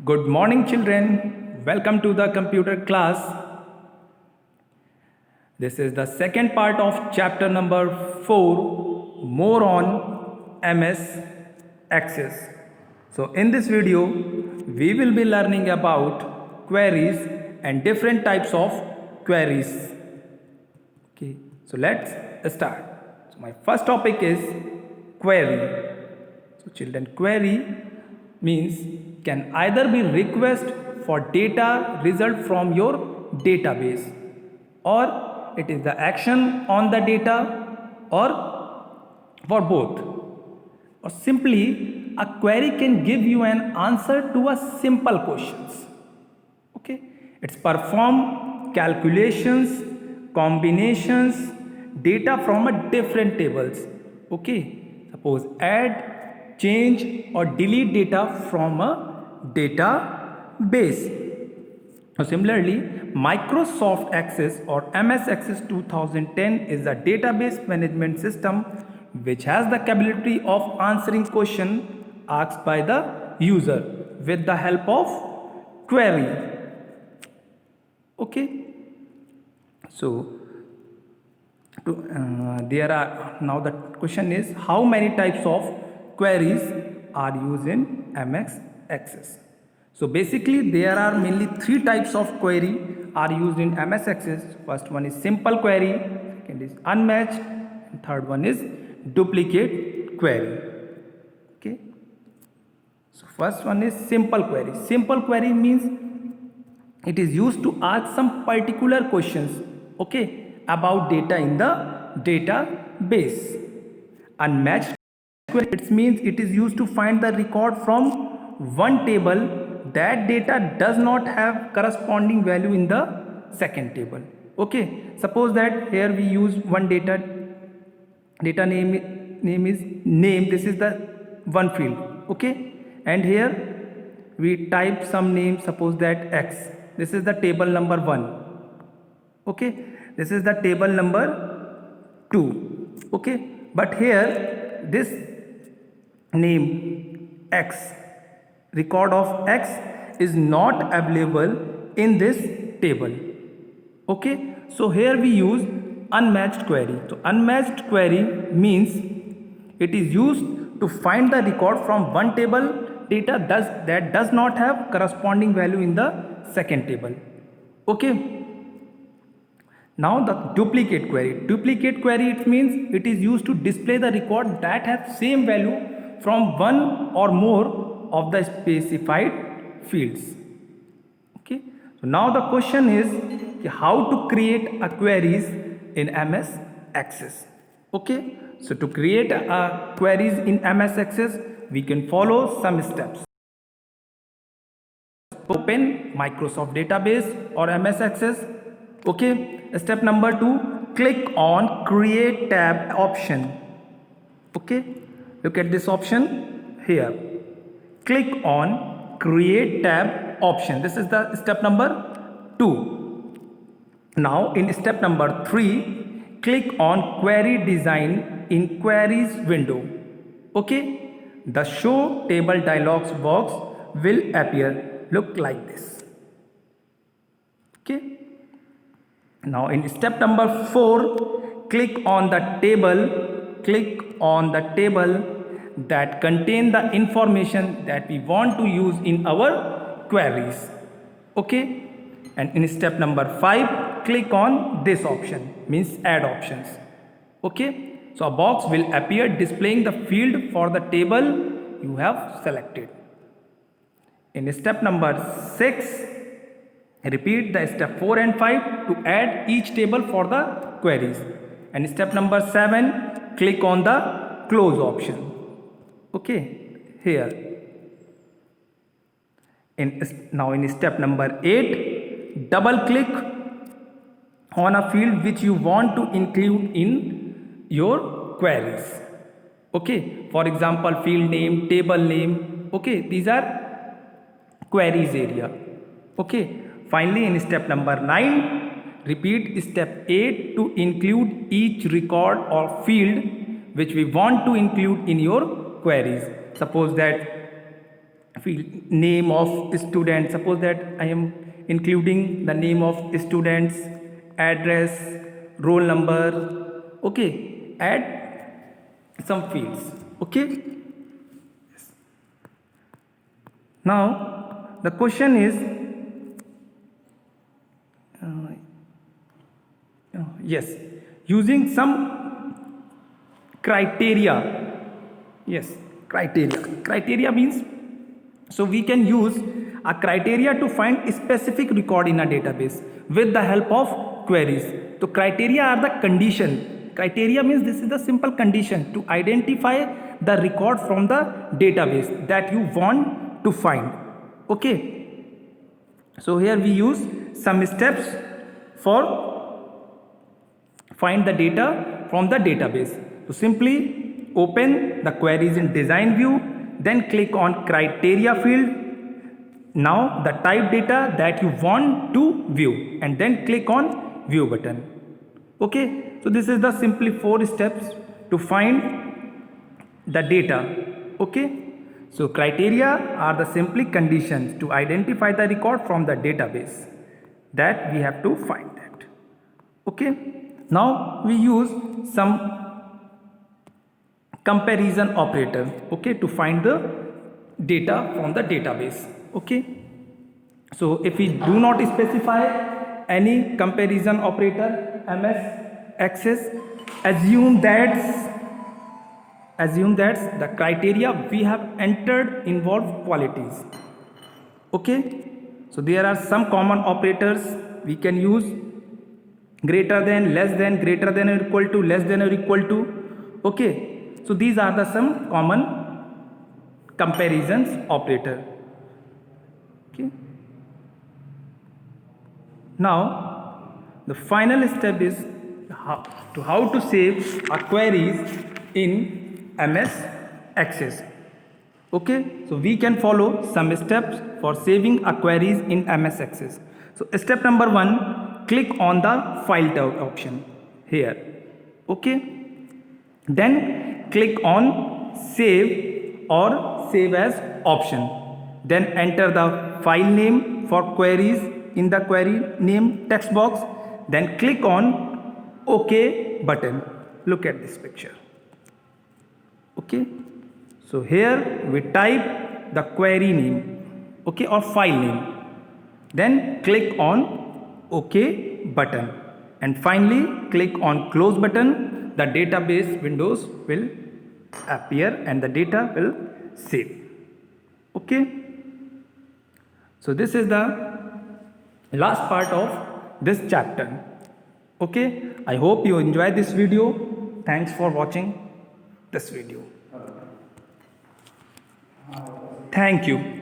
Good morning, children. Welcome to the computer class. This is the second part of chapter number 4, more on MS Access. So, in this video, we will be learning about queries and different types of queries. Okay, so let's start. So, my first topic is query. So, children, query means can either be request for data result from your database, or it is the action on the data, or for both, or simply a query can give you an answer to a simple questions. Okay, it's perform calculations, combinations, data from a different tables. Okay, suppose add, change or delete data from a database. So similarly, Microsoft Access or MS Access 2010 is a database management system which has the capability of answering question asked by the user with the help of query. Okay, so there are now the question is how many types of queries are used in MS Access. So basically there are mainly three types of query are used in MS Access. First one is simple query, second is unmatched, and third one is duplicate query. Okay, so first one is simple query. Simple query means it is used to ask some particular questions, okay, about data in the database. Unmatched query, it means it is used to find the record from one table that data does not have corresponding value in the second table. Okay, suppose that here we use one data name is name. This is the one field. Okay, and here we type some name, suppose that X. This is the table number 1. Okay, this is the table number 2. Okay, but here this name X, record of X is not available in this table. Okay, so here we use unmatched query. So unmatched query means it is used to find the record from one table data that does not have corresponding value in the second table. Okay, now the duplicate query. Duplicate query, it means it is used to display the record that have same value from one or more of the specified fields. Okay, so now the question is how to create a queries in MS Access. Okay, so to create a queries in MS Access, we can follow some steps. Open Microsoft database or MS Access. Okay, step number 2, click on create tab option. Okay, look at this option here. Click on create tab option. This is the step number 2. Now in step number 3, click on query design in queries window. Okay, the show table dialog box will appear, look like this. Okay, now in step number 4, click on the table that contain the information that we want to use in our queries. Okay, and in step number 5, click on this option, means add options. Okay, so a box will appear displaying the field for the table you have selected. In step number 6, repeat the step 4 and 5 to add each table for the queries. And step number 7, click on the close option. Okay, here. Now in step number 8, double click on a field which you want to include in your queries. Okay, for example, field name, table name. Okay, these are queries area. Okay, finally in step number 9, repeat step 8 to include each record or field which we want to include in your queries. Suppose that field name of student. Suppose that I am including the name of students, address, roll number. Okay, add some fields. Okay. Now the question is, yes, using some criteria. Yes, criteria means, so we can use a criteria to find a specific record in a database with the help of queries. So criteria are the condition. Criteria means this is the simple condition to identify the record from the database that you want to find. Okay, so here we use some steps for find the data from the database. So simply open the queries in design view, then click on criteria field. Now the type data that you want to view, and then click on view button. Okay, so this is the simply 4 steps to find the data. Okay, so criteria are the simply conditions to identify the record from the database that we have to find that. Okay, now we use some comparison operator, okay, to find the data from the database. Okay, so if we do not specify any comparison operator, MS access, assume that the criteria we have entered involve qualities. Okay, so there are some common operators we can use: greater than, less than, greater than or equal to, less than or equal to. Okay, so these are the some common comparisons operator. Okay, now the final step is how to save our queries in MS Access. Okay, so we can follow some steps for saving our queries in MS Access. So step number 1, click on the file tab option here. Okay, then click on save or save as option, then enter the file name for queries in the query name text box, then click on OK button. Look at this picture. Okay, so here we type the query name, okay, or file name, then click on OK button, and finally click on close button. The database windows will appear and the data will save. Okay, so this is the last part of this chapter. Okay, I hope you enjoy this video. Thanks for watching this video. Thank you.